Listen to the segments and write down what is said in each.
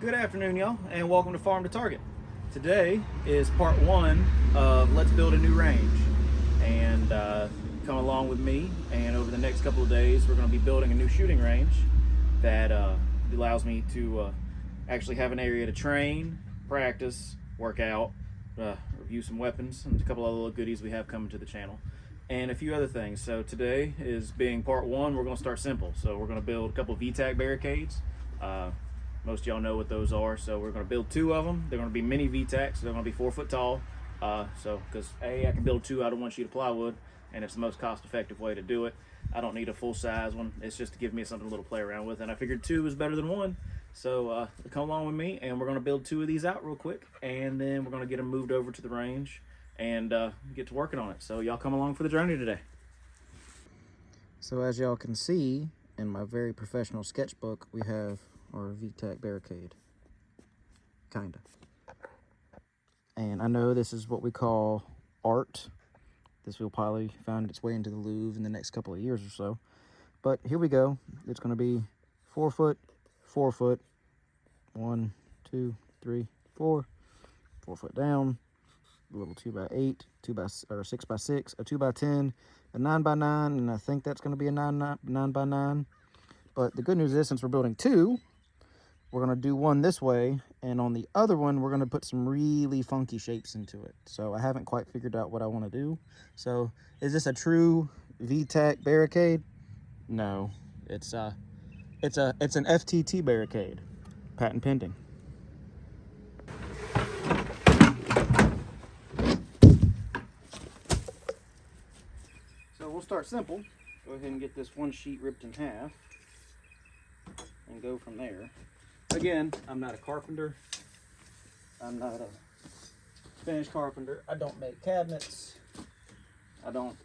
Good afternoon, y'all, and welcome to Farm to Target. Today is part one of Let's Build a New Range. And come along with me, and over the next couple of days, we're going to be building a new shooting range that allows me to actually have an area to train, practice, work out, review some weapons, and a couple other little goodies we have coming to the channel, and a few other things. So today is being part one. We're going to start simple. So we're going to build a couple of VTAC barricades. Most of y'all know what those are, so we're going to build two of them. They're going to be mini VTACs, so they're going to be 4 foot tall. Because I can build two out of one sheet of plywood, and it's the most cost-effective way to do it. I don't need a full-size one. It's just to give me something a little to play around with, and I figured two is better than one. So come along with me, and we're going to build two of these out real quick, and then we're going to get them moved over to the range and get to working on it. So y'all come along for the journey today. So as y'all can see in my very professional sketchbook, we have our VTAC barricade, kinda. And I know this is what we call art. This will probably find its way into the Louvre in the next couple of years or so. But here we go. It's going to be 4 foot, 4 foot, 1, 2, 3, 4, 4 foot down, a little 2x8, 6x6, a 2x10, a 9x9, and I think that's going to be a 9x9. But the good news is, since we're building two, we're going to do one this way, and on the other one, we're going to put some really funky shapes into it. So I haven't quite figured out what I want to do. So is this a true VTAC barricade? No, it's an FTT barricade, patent pending. So we'll start simple. Go ahead and get this one sheet ripped in half and go from there. Again, I'm not a carpenter. I'm not a finished carpenter. I don't make cabinets. I don't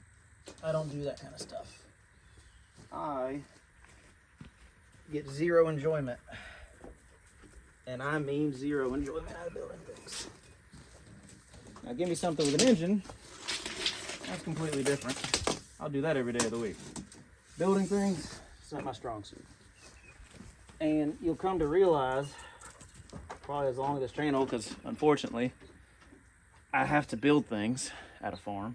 do that kind of stuff. I get zero enjoyment. And I mean zero enjoyment out of building things. Now give me something with an engine. That's completely different. I'll do that every day of the week. Building things, it's not my strong suit. And you'll come to realize, probably as long as this channel, because unfortunately, I have to build things at a farm.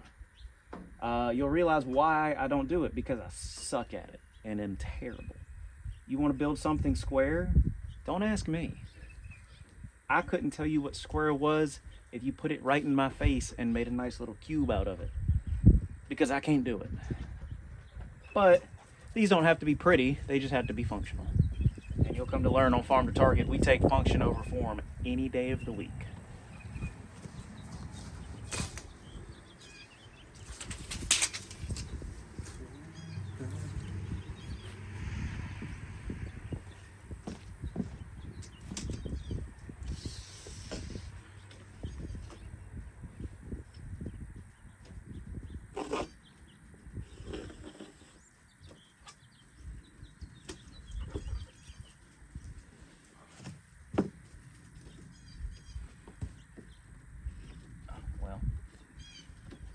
You'll realize why I don't do it, because I suck at it and am terrible. You want to build something square? Don't ask me. I couldn't tell you what square was if you put it right in my face and made a nice little cube out of it, because I can't do it. But these don't have to be pretty, they just have to be functional. And you'll come to learn on Farm to Target, we take function over form any day of the week.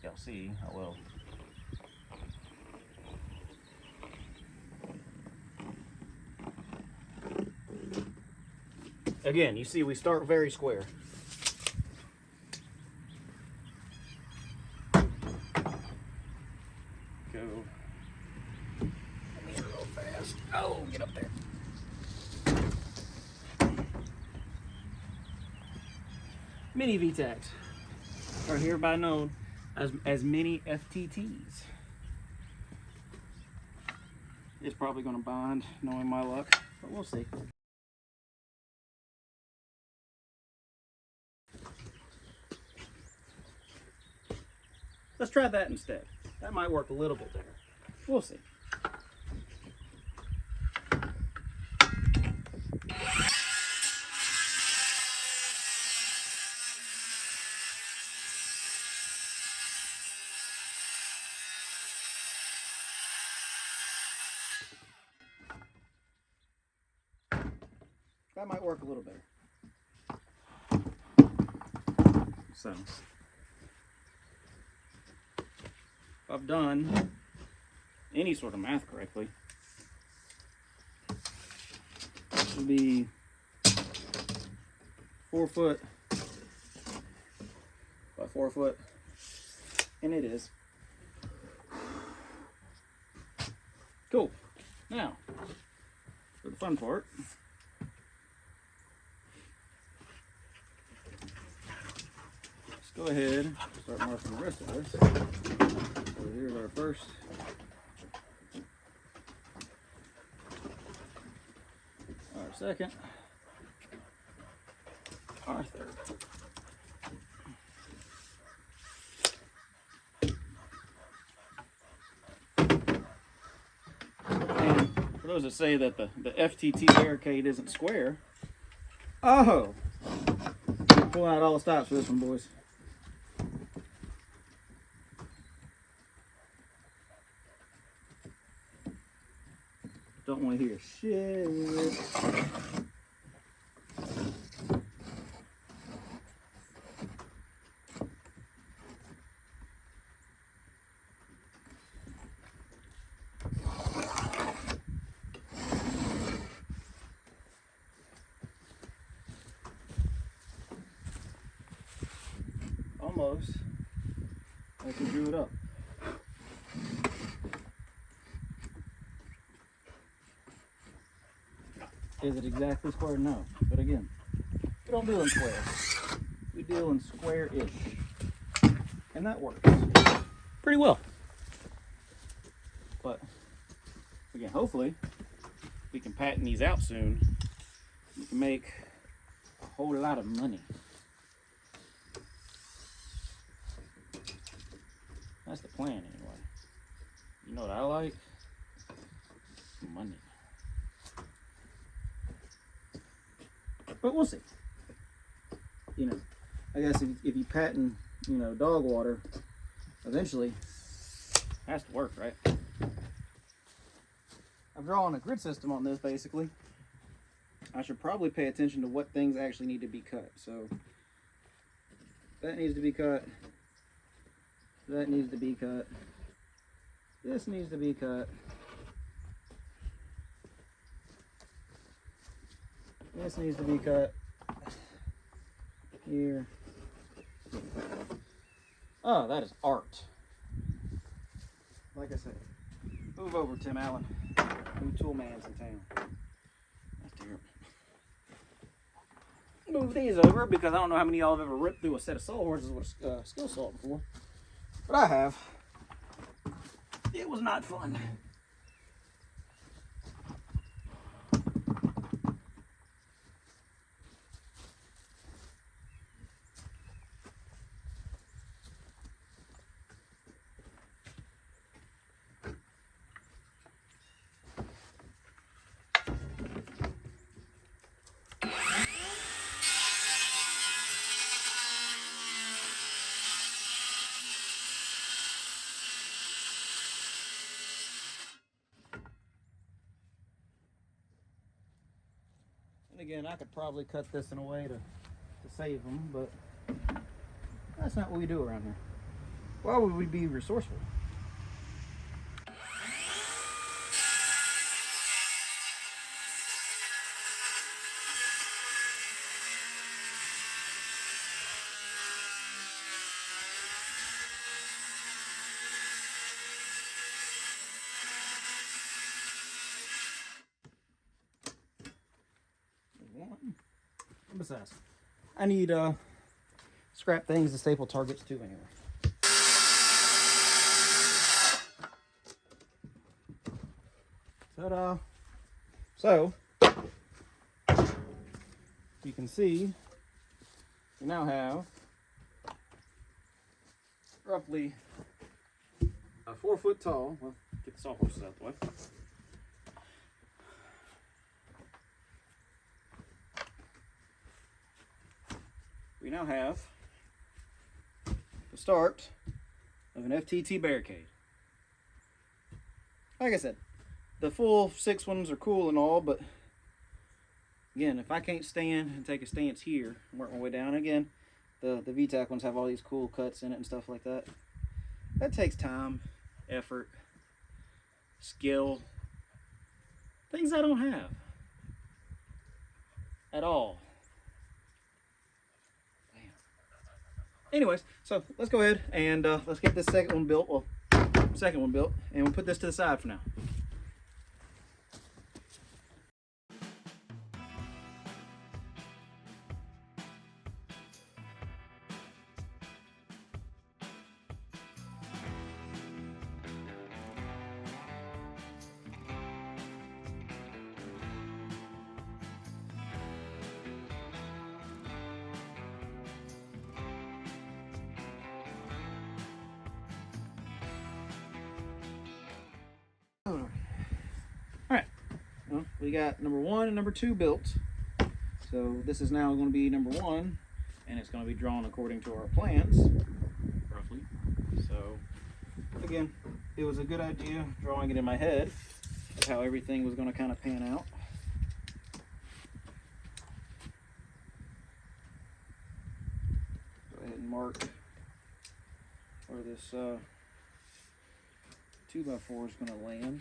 Y'all see how well. Again, you see we start very square. Go. Let me go real fast. Oh, get up there. Mini VTACs are hereby known as mini FTTs. It's probably going to bind, knowing my luck, but we'll see. Let's try that instead. That might work a little bit better. We'll see. That might work a little better. So, if I've done any sort of math correctly, it should be 4 foot by 4 foot, and it is. Cool. Now, for the fun part, let's go ahead and start marking the rest of this. So here's our first. Our second. Our third. For those that say that the FTT barricade isn't square, oh, pull out all the stops for this one, boys. Don't want to hear shit. Almost like we drew it up. Is it exactly square? No. But again, we don't deal in squares. We deal in square-ish. And that works pretty well. But again, hopefully we can patent these out soon. We can make a whole lot of money. That's the plan anyway. You know what I like? Money. But we'll see. You know, I guess if you patent, you know, dog water, eventually it has to work, right? I'm drawing a grid system on this basically. I should probably pay attention to what things actually need to be cut. So that needs to be cut. That needs to be cut. This needs to be cut. This needs to be cut. Here. Oh, that is art. Like I said, move over, Tim Allen. New tool man's in town. That's terrible. Move these over because I don't know how many of y'all have ever ripped through a set of saw horses with a skill saw before. But I have. It was not fun. And again, I could probably cut this in a way to save them, but that's not what we do around here. Why would we be resourceful? And besides, I need scrap things to staple targets too anyway. Ta-da! So, you can see we now have roughly a 4 foot tall, well, get the sawhorses out the way. We now have the start of an FTT barricade. Like I said, the full 6 ones are cool and all, but again, if I can't stand and take a stance here and work my way down, again, the VTAC ones have all these cool cuts in it and stuff like that. That takes time, effort, skill, things I don't have at all. anyways, so let's go ahead and let's get this second one built. Well, second one built, and we'll put this to the side for now. Alright, well, we got number 1 and number 2 built. So this is now going to be number 1, and it's going to be drawn according to our plans, roughly. So, again, it was a good idea drawing it in my head of how everything was going to kind of pan out. Go ahead and mark where this 2x4 is going to land.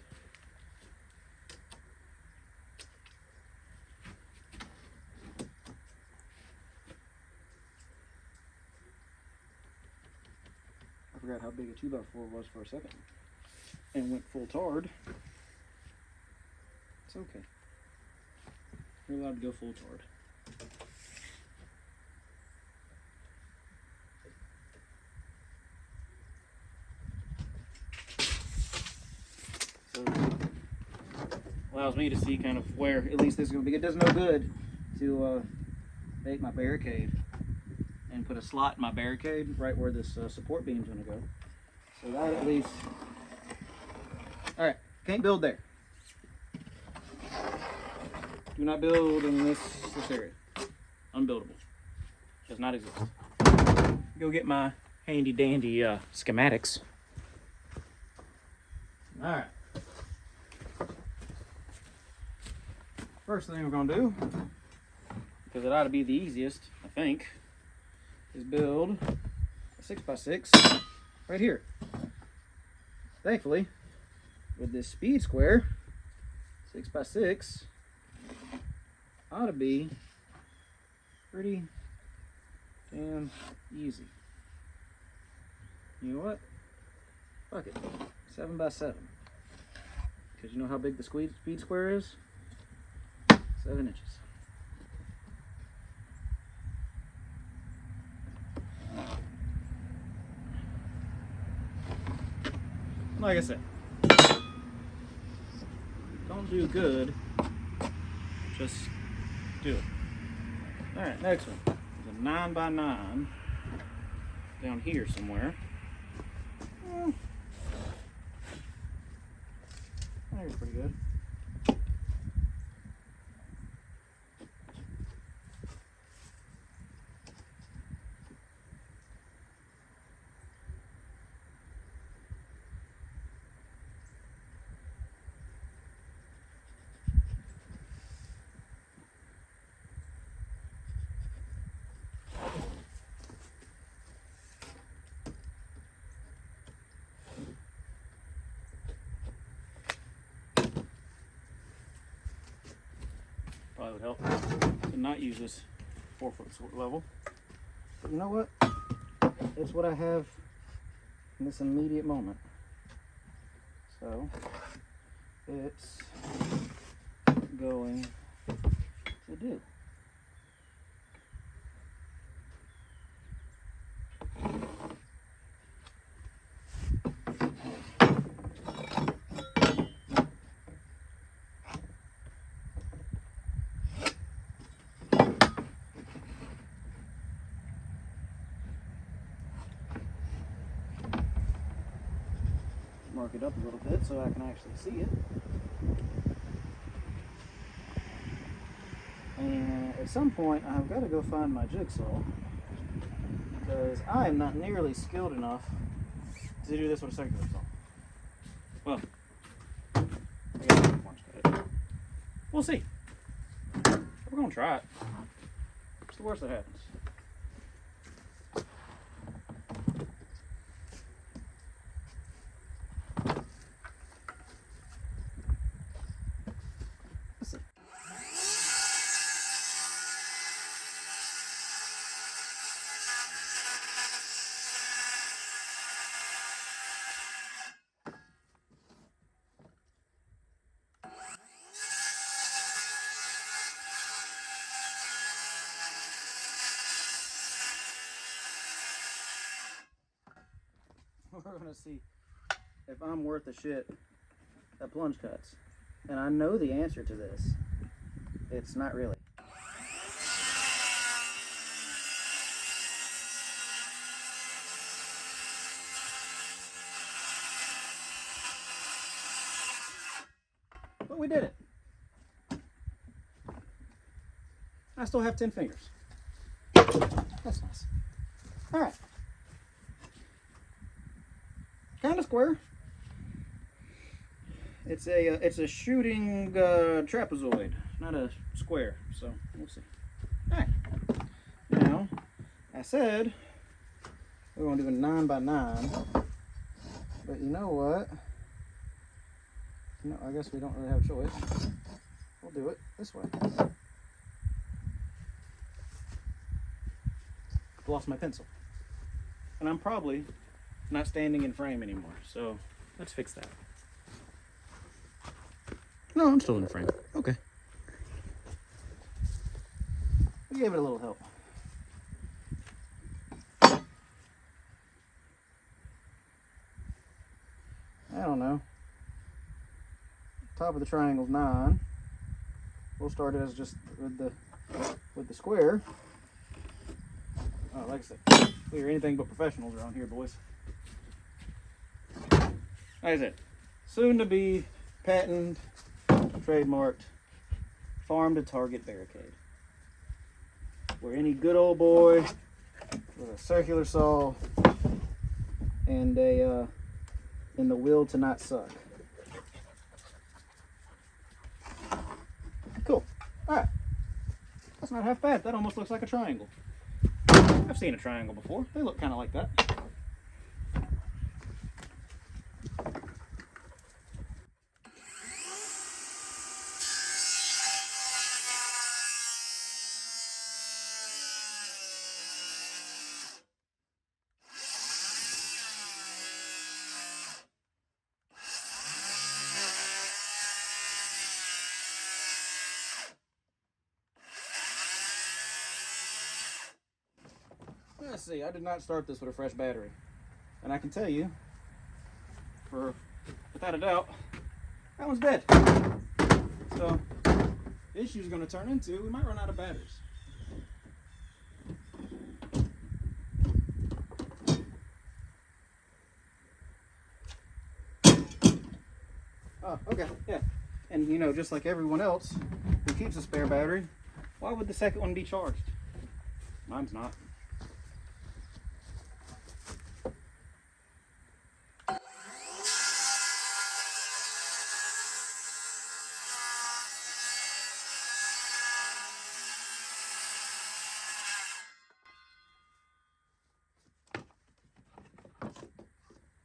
I forgot how big a 2x4 was for a second and went full tard. It's okay. You're allowed to go full tard. So allows me to see kind of where at least this is going to be. It does no good to make my barricade and put a slot in my barricade right where this support beam is going to go. So that at least, all right, can't build there. Do not build in this area. Unbuildable. Does not exist. Go get my handy dandy schematics. All right. First thing we're gonna do, because it ought to be the easiest, I think, is build a 6x6 right here. Thankfully, with this speed square, 6x6 ought to be pretty damn easy. You know what? Fuck it. 7x7. Because you know how big the speed square is? 7 inches. Like I said, don't do good, just do it. Alright, next one is a 9x9 down here somewhere. I think it's pretty good. Probably would help to not use this 4-foot level. But you know what? It's what I have in this immediate moment. So it's going to do. Mark it up a little bit so I can actually see it. And at some point I've got to go find my jigsaw because I am not nearly skilled enough to do this with a circular saw. Well, I got a punch cut it. We'll see. We're gonna try it. What's the worst that happens? we're gonna see if I'm worth the shit at plunge cuts. And I know the answer to this. It's not really. But we did it. I still have 10 fingers. That's nice. All right. Kind of square. It's a shooting trapezoid, not a square. So we'll see. All right. Now, I said we're gonna do a 9 by 9, but you know what? No, I guess we don't really have a choice. We'll do it this way. I've lost my pencil. And I'm probably not standing in frame anymore, so let's fix that. No, I'm still in the frame. Okay. We gave it a little help. I don't know. Top of the triangle's 9. We'll start it as just with the square. Oh, like I said, we are anything but professionals around here, boys. Like I said, soon to be patented, trademarked, farm to target barricade. Where any good old boy with a circular saw and the will to not suck. Cool. All right. That's not half bad. That almost looks like a triangle. I've seen a triangle before. They look kind of like that. Let's see, I did not start this with a fresh battery. And I can tell you, without a doubt, that one's dead. So, the issue is going to turn into, we might run out of batteries. Oh, okay, yeah. And you know, just like everyone else who keeps a spare battery, why would the second one be charged? Mine's not.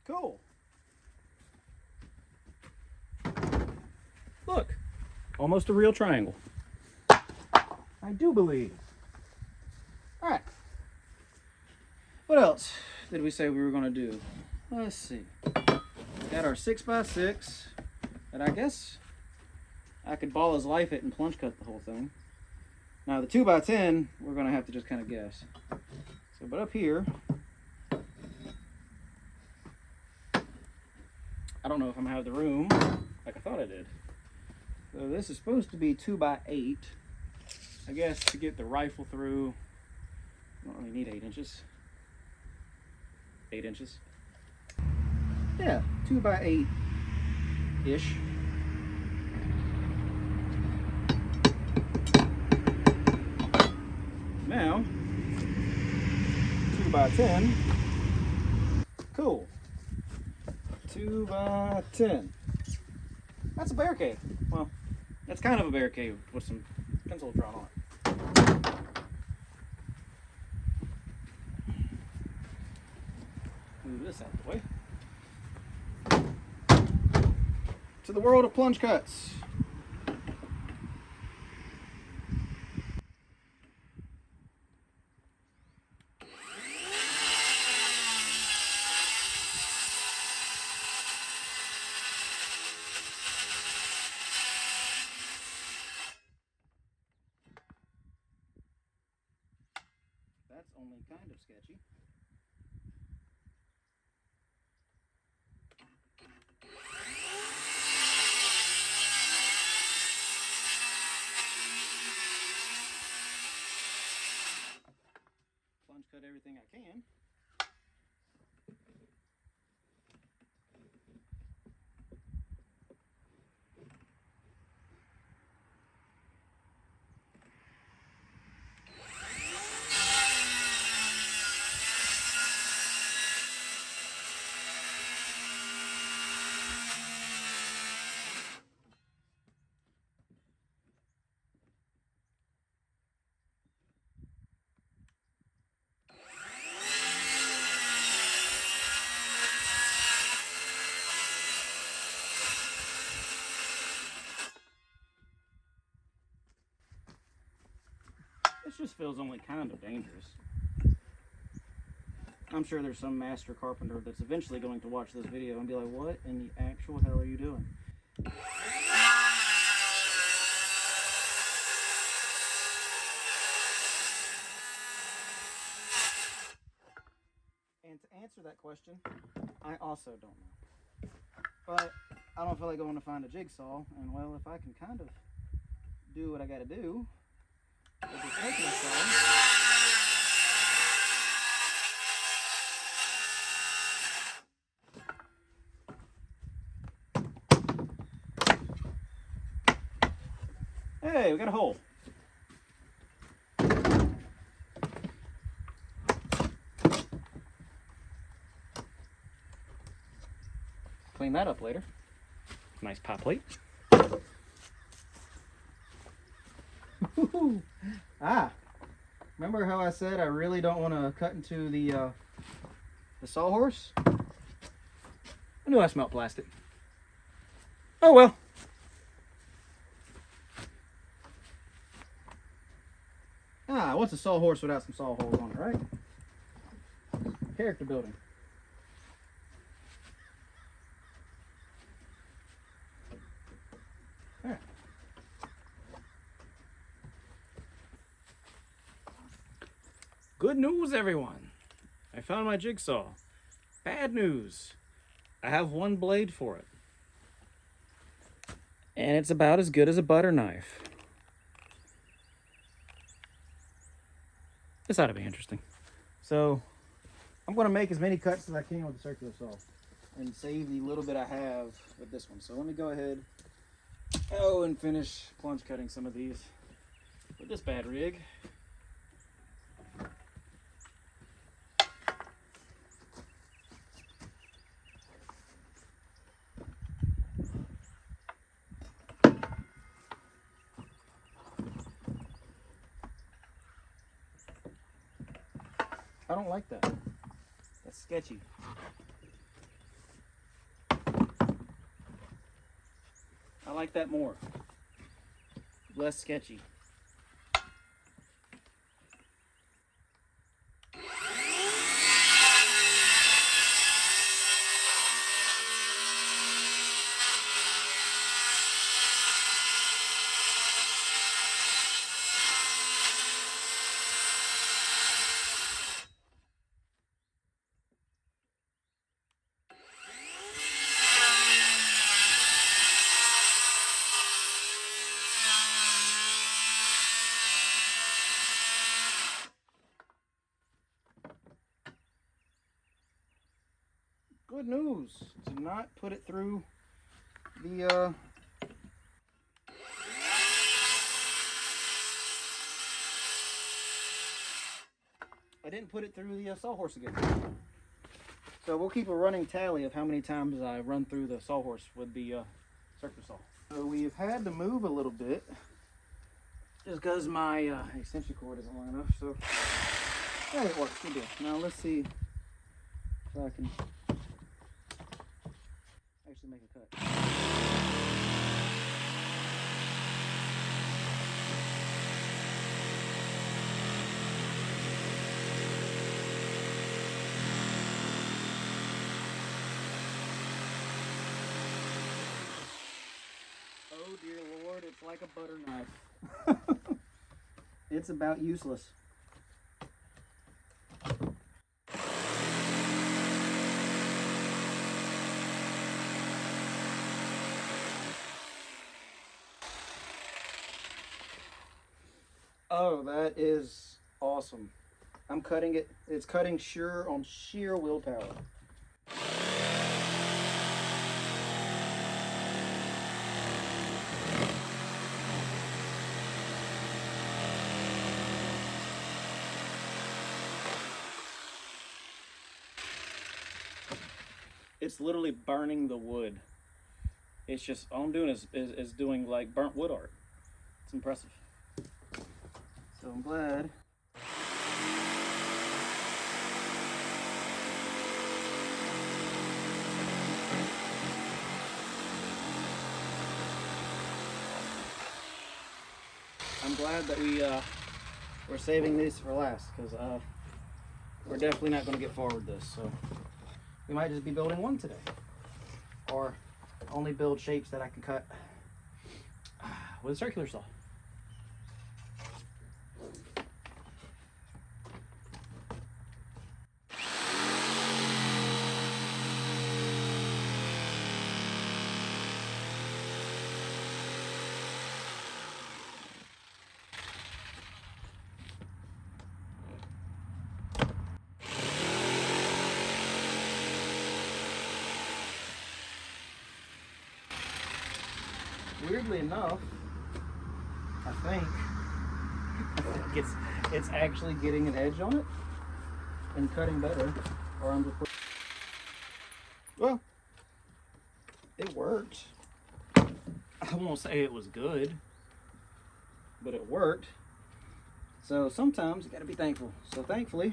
Cool. Look, almost a real triangle. I do believe. All right. What else did we say we were going to do? Let's see. Got our 6x6 that I guess I could ball his life it and plunge cut the whole thing. Now the 2x10, we're going to have to just kind of guess. So, but up here, I don't know if I'm gonna have the room like I thought I did. So this is supposed to be 2x8. I guess to get the rifle through, I don't really need 8 inches. 8 inches. Yeah, 2x8-ish. Now, 2x10. Cool. 2x10. That's a barricade. Well, that's kind of a barricade with some pencil drawn on it. Move this out of the way. To the world of plunge cuts. That's only kind of sketchy. everything I can. This just feels only kind of dangerous. I'm sure there's some master carpenter that's eventually going to watch this video and be like, what in the actual hell are you doing? And to answer that question, I also don't know. But I don't feel like going to find a jigsaw, and well, if I can kind of do what I gotta do with this regular saw. Hey, we got a hole. Clean that up later. Nice pop plate. Remember how I said I really don't want to cut into the sawhorse? I knew I smelled plastic. Oh well. What's a sawhorse without some saw holes on it, right? Character building. There. Good news, everyone. I found my jigsaw. Bad news. I have one blade for it. And it's about as good as a butter knife. This ought to be interesting. So, I'm going to make as many cuts as I can with the circular saw and save the little bit I have with this one. So let me go ahead and finish plunge cutting some of these with this bad rig. I don't like that. That's sketchy. I like that more. Less sketchy. Good news. Do not put it through the I didn't put it through the sawhorse again. So we'll keep a running tally of how many times I run through the sawhorse with the circular saw. So we've had to move a little bit just because my extension cord isn't long enough. So yeah, it works. Good deal. Now let's see if I can actually make a cut. Oh dear Lord, it's like a butter knife. It's about useless. Oh, that is awesome. I'm cutting it. It's cutting sure on sheer willpower. It's literally burning the wood. It's just, all I'm doing is doing like burnt wood art. It's impressive. So I'm glad. I'm glad that we're saving these for last, because we're definitely not going to get far with this. So we might just be building one today, or only build shapes that I can cut with a circular saw. Weirdly enough, I think it's actually getting an edge on it and cutting better. Or I'm just well, it worked. I won't say it was good, but it worked. So sometimes you gotta be thankful. So thankfully,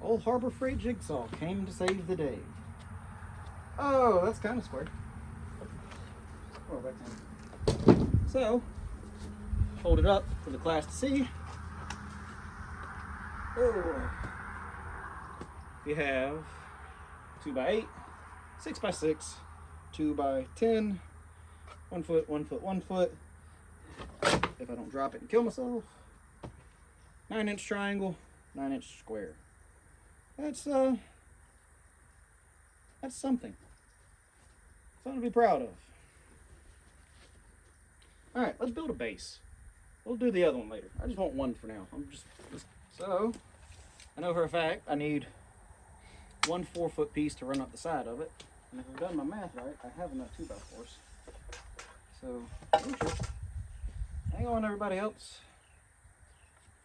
old Harbor Freight Jigsaw came to save the day. Oh, that's kind of square. Oh, back down. So, hold it up for the class to see. Oh. We have 2x8, 6x6, 2x10, 1 foot, 1 foot, 1 foot. If I don't drop it and kill myself. 9-inch triangle, 9-inch square. That's something. Something to be proud of. All right, let's build a base. We'll do the other one later. I just want one for now. So, I know for a fact I need 1 4-foot piece to run up the side of it. And if I've done my math right, I have enough 2x4s. So, hang on everybody else.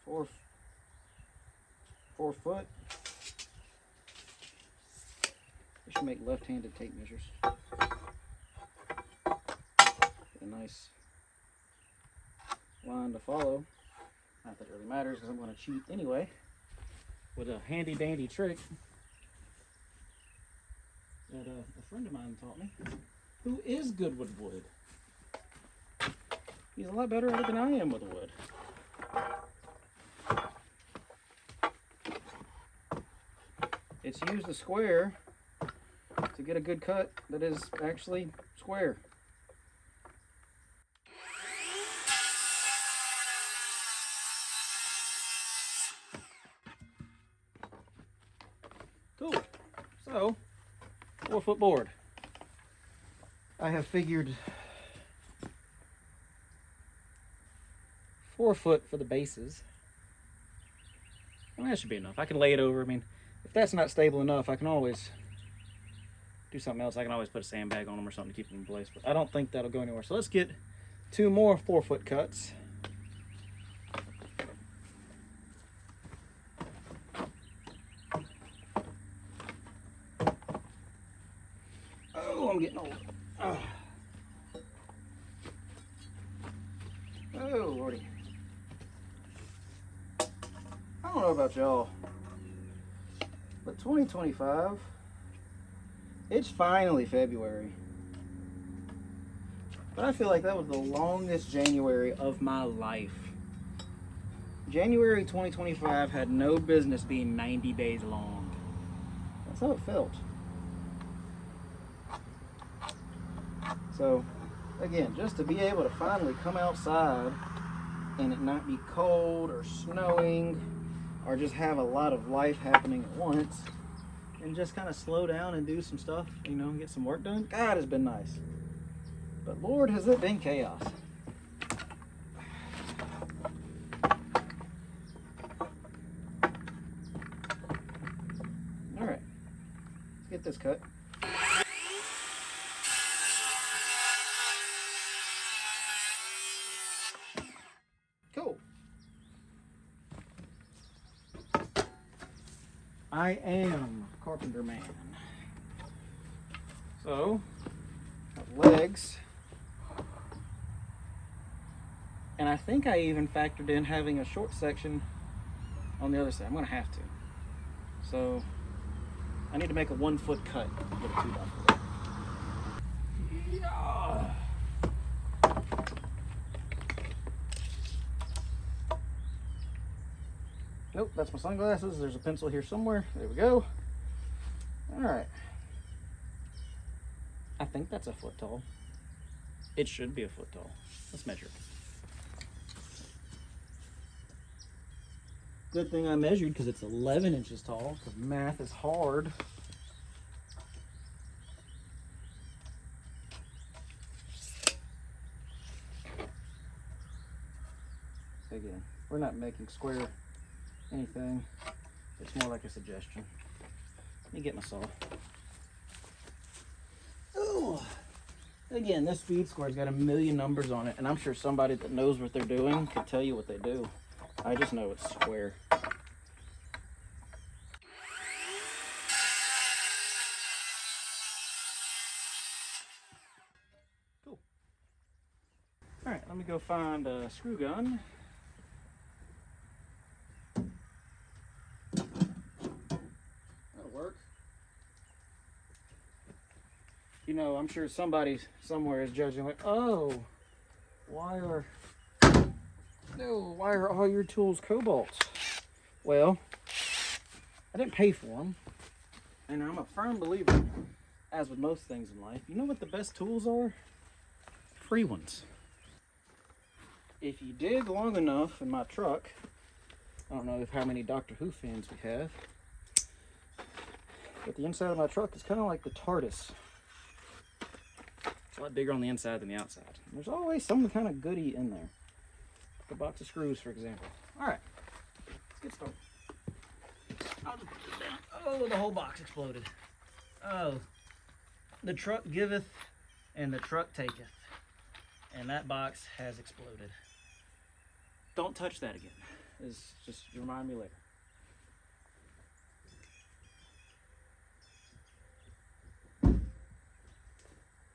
4 foot. I should make left-handed tape measures. Get a nice line to follow. Not that it really matters, because I'm going to cheat anyway with a handy dandy trick that a friend of mine taught me, who is good with wood. He's a lot better at it than I am with wood. It's use the square to get a good cut that is actually square. Cool. So, 4-foot board. I have figured 4 foot for the bases. I mean, that should be enough. I can lay it over. I mean, if that's not stable enough, I can always do something else. I can always put a sandbag on them or something to keep them in place. But I don't think that'll go anywhere. So let's get 2 more 4-foot cuts. Oh, I'm getting old. Oh, Lordy. I don't know about y'all, but 2025, it's finally February. But I feel like that was the longest January of my life. January 2025 had no business being 90 days long. That's how it felt. So, again, just to be able to finally come outside and it not be cold or snowing or just have a lot of life happening at once and just kind of slow down and do some stuff, you know, and get some work done, God, has been nice. But Lord, has it been chaos. this cut. Cool. I am carpenter man. So, legs. And I think I even factored in having a short section on the other side. I'm gonna have to. So, I need to make a 1 foot cut with a 2x4. Yeah. Nope, that's my sunglasses. There's a pencil here somewhere. There we go. All right. I think that's a foot tall. It should be a foot tall. Let's measure. Good thing I measured because it's 11 inches tall, because math is hard. Again, we're not making square anything. It's more like a suggestion. Let me get my saw. Oh, again, this feed square's got a million numbers on it, and I'm sure somebody that knows what they're doing could tell you what they do. I just know it's square. Cool. All right, let me go find a screw gun. That'll work. You know, I'm sure somebody somewhere is judging like, oh, why are all your tools cobalts? Well, I didn't pay for them, and I'm a firm believer, as with most things in life, you know what the best tools are? Free ones. If you dig long enough in my truck, I don't know how many Doctor Who fans we have, but the inside of my truck is kind of like the TARDIS. It's a lot bigger on the inside than the outside. There's always some kind of goodie in there. A box of screws, for example. All right, let's get started. I'll just put this down. Oh, the whole box exploded. Oh, the truck giveth and the truck taketh, and that box has exploded. Don't touch that again. It's just remind me later.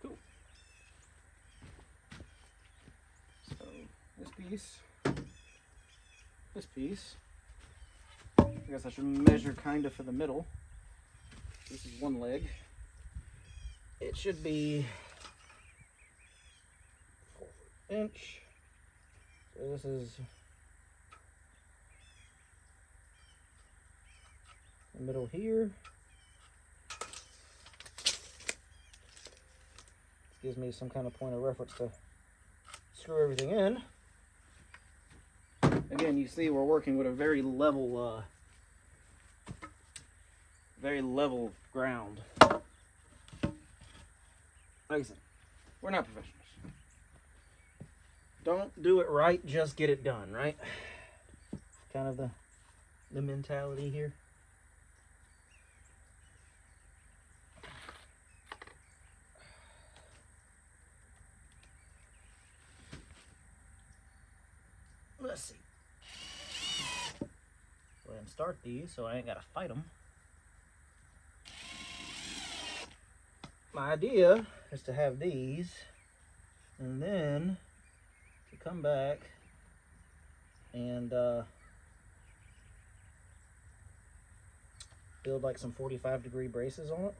Cool. So this piece, I guess I should measure kind of for the middle. This is one leg. It should be 1/4 inch. So this is the middle here. This gives me some kind of point of reference to screw everything in. Again, you see we're working with a very level ground. Like I said, we're not professionals. Don't do it right, just get it done, right? Kind of the mentality here. Let's see. Go ahead and start these so I ain't got to fight them. My idea is to have these and then to come back and build like some 45-degree braces on it.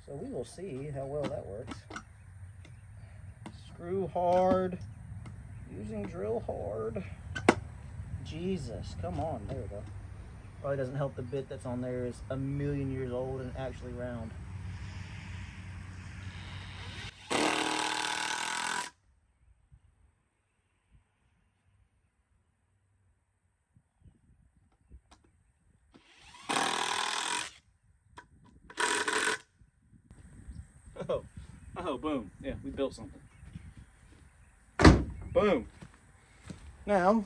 So we will see how well that works. Screw hard, using drill hard. Jesus, come on, there we go. Probably doesn't help the bit that's on there is a million years old and actually round. Oh, boom. Yeah, we built something. Boom. Now,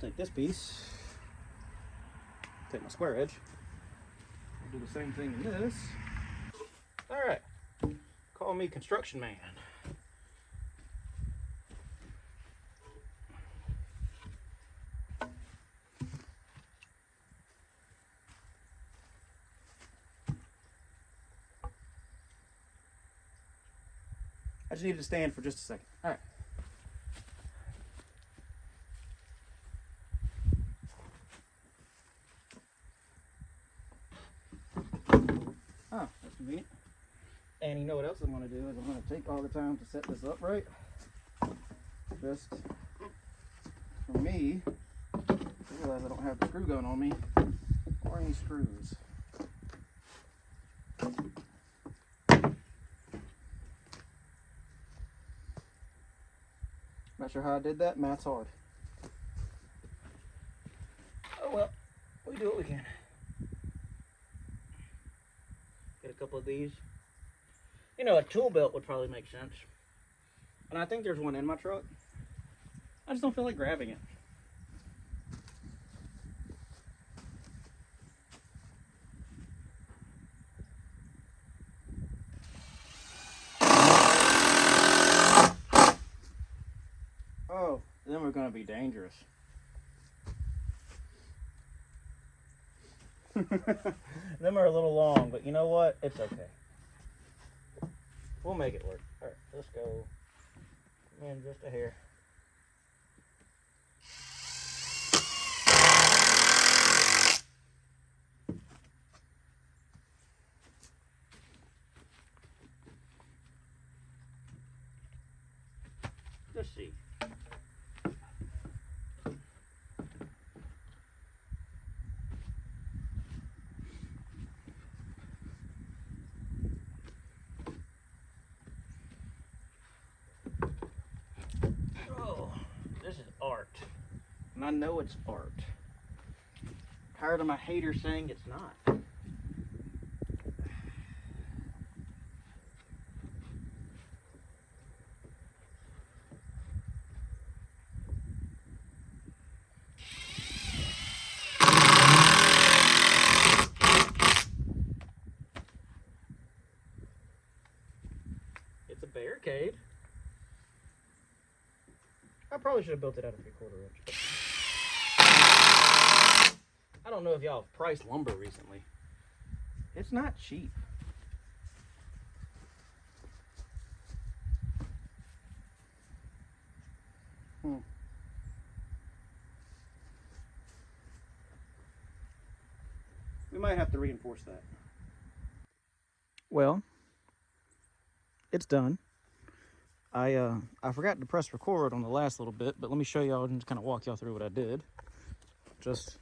take this piece, take my square edge, do the same thing in this. All right, call me construction man. I just needed to stand for just a second. All right. Oh, that's convenient. And you know what else I'm going to do is I'm going to take all the time to set this up right. Just for me, I realize I don't have the screw gun on me or any screws. Not sure how I did that. Math's hard. Oh well, we do what we can. Get a couple of these. You know, a tool belt would probably make sense. And I think there's one in my truck. I just don't feel like grabbing it. Oh, then we're gonna be dangerous. Them are a little long, but you know what? It's okay. We'll make it work. All right, let's go in just a hair. Let's see. Oh, this is art. And I know it's art. I'm tired of my haters saying it's not. It's a Barricade. I probably should have built it out of 3/4 inch. But I don't know if y'all have priced lumber recently. It's not cheap. We might have to reinforce that. Well, it's done. I forgot to press record on the last little bit, but let me show y'all and just kind of walk y'all through what I did. Just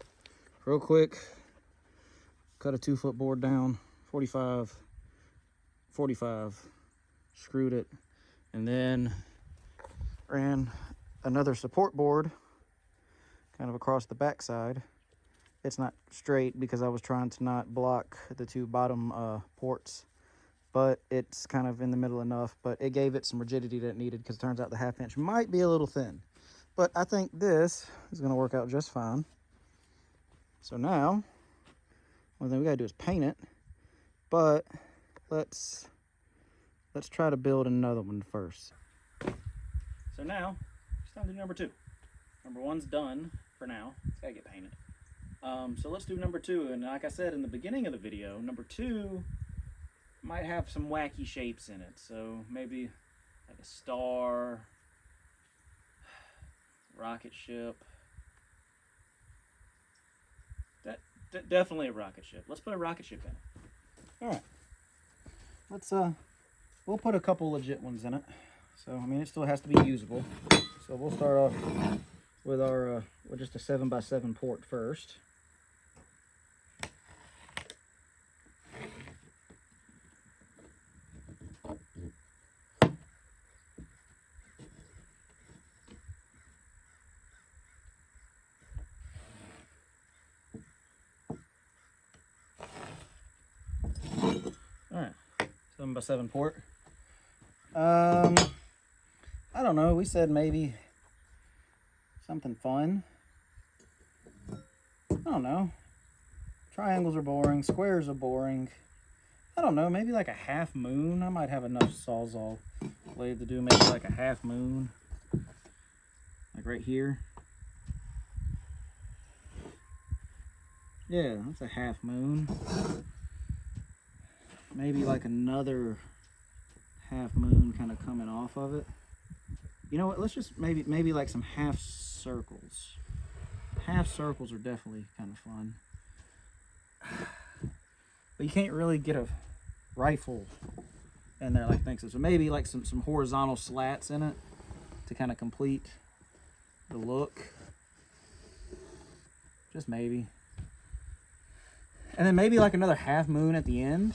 real quick, cut a 2-foot board down, 45, 45, screwed it, and then ran another support board kind of across the back side. It's not straight because I was trying to not block the 2 bottom ports, but it's kind of in the middle enough, but it gave it some rigidity that it needed because it turns out the 1/2 inch might be a little thin. But I think this is going to work out just fine. So now, one thing we got to do is paint it, but let's try to build another one first. So now, it's time to do number 2. Number 1's done for now. It's got to get painted. So let's do number 2, and like I said in the beginning of the video, number 2 might have some wacky shapes in it. So maybe like a star, rocket ship. Definitely a rocket ship. Let's put a rocket ship in it. All right. Let's we'll put a couple legit ones in it. So I mean, it still has to be usable. So we'll start off with our with just a 7x7 port first. Alright, 7x7 port. I don't know, we said maybe something fun. I don't know. Triangles are boring. Squares are boring. I don't know, maybe like a half moon. I might have enough Sawzall blade to do maybe like a half moon. Like right here. Yeah, that's a half moon. Maybe like another half moon kind of coming off of it. You know what, let's just maybe like some half circles. Half circles are definitely kind of fun. But you can't really get a rifle in there like things. So maybe like some horizontal slats in it to kind of complete the look. Just maybe. And then maybe like another half moon at the end.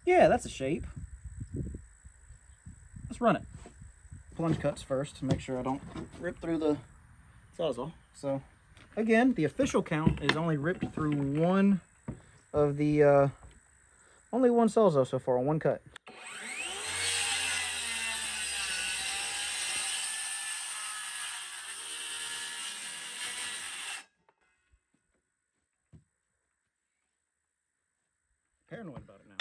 Yeah, that's a shape. Let's run it. Plunge cuts first to make sure I don't rip through the Sawzall. So again, the official count is only ripped through one of the only one Sawzall so far on one cut. Paranoid about it now.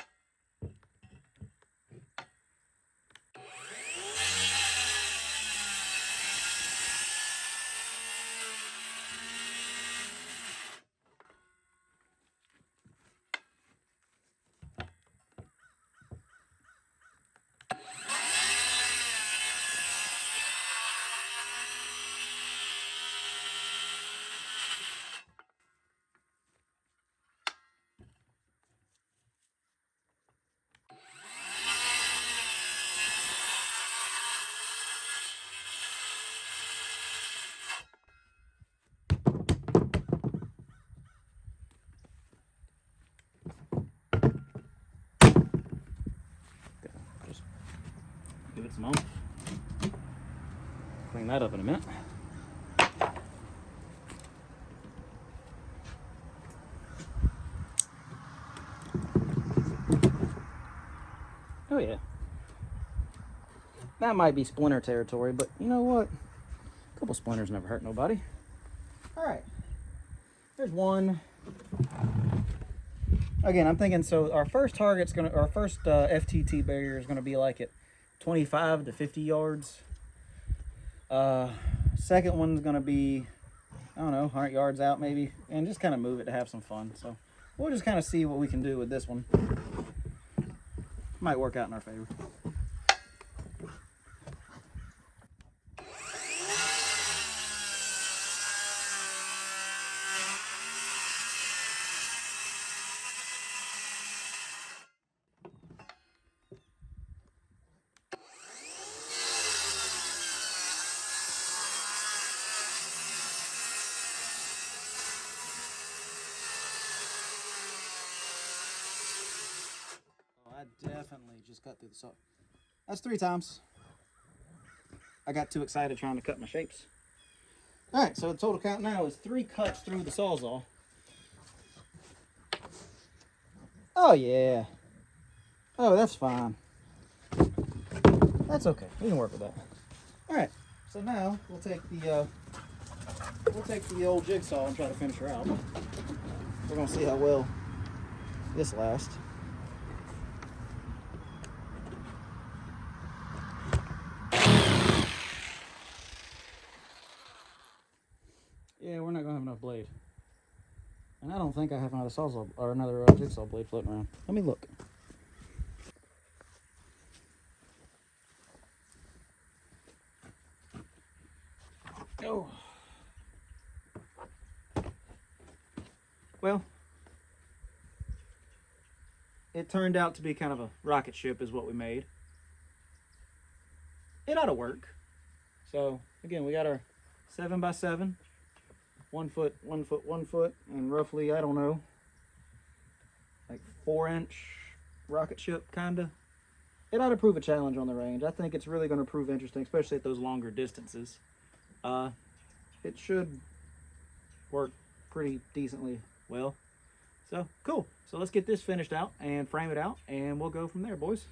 Just give it some oomph. Clean that up in a minute. Oh yeah. That might be splinter territory, but you know what? A couple splinters never hurt nobody. Alright. There's one. Again, I'm thinking, so our first target's gonna, our first FTT barrier is gonna be like at 25 to 50 yards. Second one's gonna be, I don't know, 100 yards out maybe, and just kind of move it to have some fun. So we'll just kind of see what we can do with this one. Might work out in our favor. I definitely just cut through the saw. That's 3 times. I got too excited trying to cut my shapes. All right, so the total count now is 3 cuts through the Sawzall. Oh yeah. Oh, that's fine. That's okay. We can work with that. All right. So now we'll take the old jigsaw and try to finish her out. We're gonna see how well this lasts. Yeah, we're not gonna have enough blade. And I don't think I have another Sawzall or another jigsaw blade floating around. Let me look. Oh. Well, it turned out to be kind of a rocket ship is what we made. It ought to work. So again, we got our 7x7. 1 foot, 1 foot, 1 foot, and roughly, I don't know, like 4-inch rocket ship, kinda. It ought to prove a challenge on the range. I think it's really going to prove interesting, especially at those longer distances. It should work pretty decently well. So, cool. So let's get this finished out and frame it out, and we'll go from there, boys.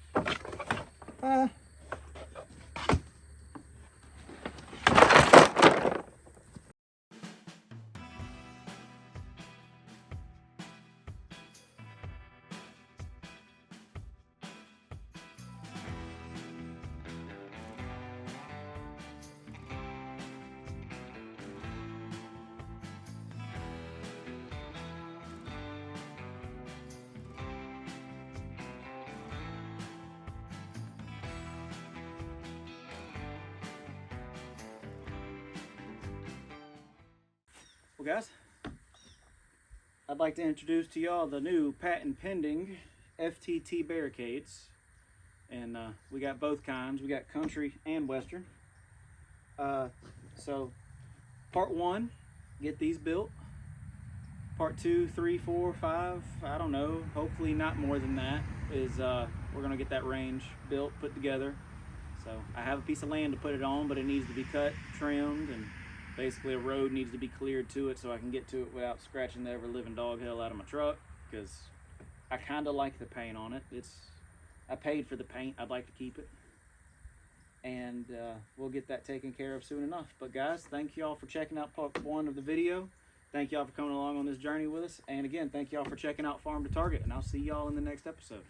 Well, guys, I'd like to introduce to y'all the new patent pending FTT barricades. And we got both kinds. We got country and western. So part 1, get these built. Part 2, 3, 4, 5, I don't know, hopefully not more than that, is we're gonna get that range built, put together. So I have a piece of land to put it on, but it needs to be cut, trimmed, and basically a road needs to be cleared to it so I can get to it without scratching the ever living dog hell out of my truck, because I kind of like the paint on it. I paid for the paint, I'd like to keep it. And we'll get that taken care of soon enough. But guys, thank y'all for checking out part 1 of the video. Thank y'all for coming along on this journey with us. And again, thank y'all for checking out Farm to Target. And I'll see y'all in the next episode.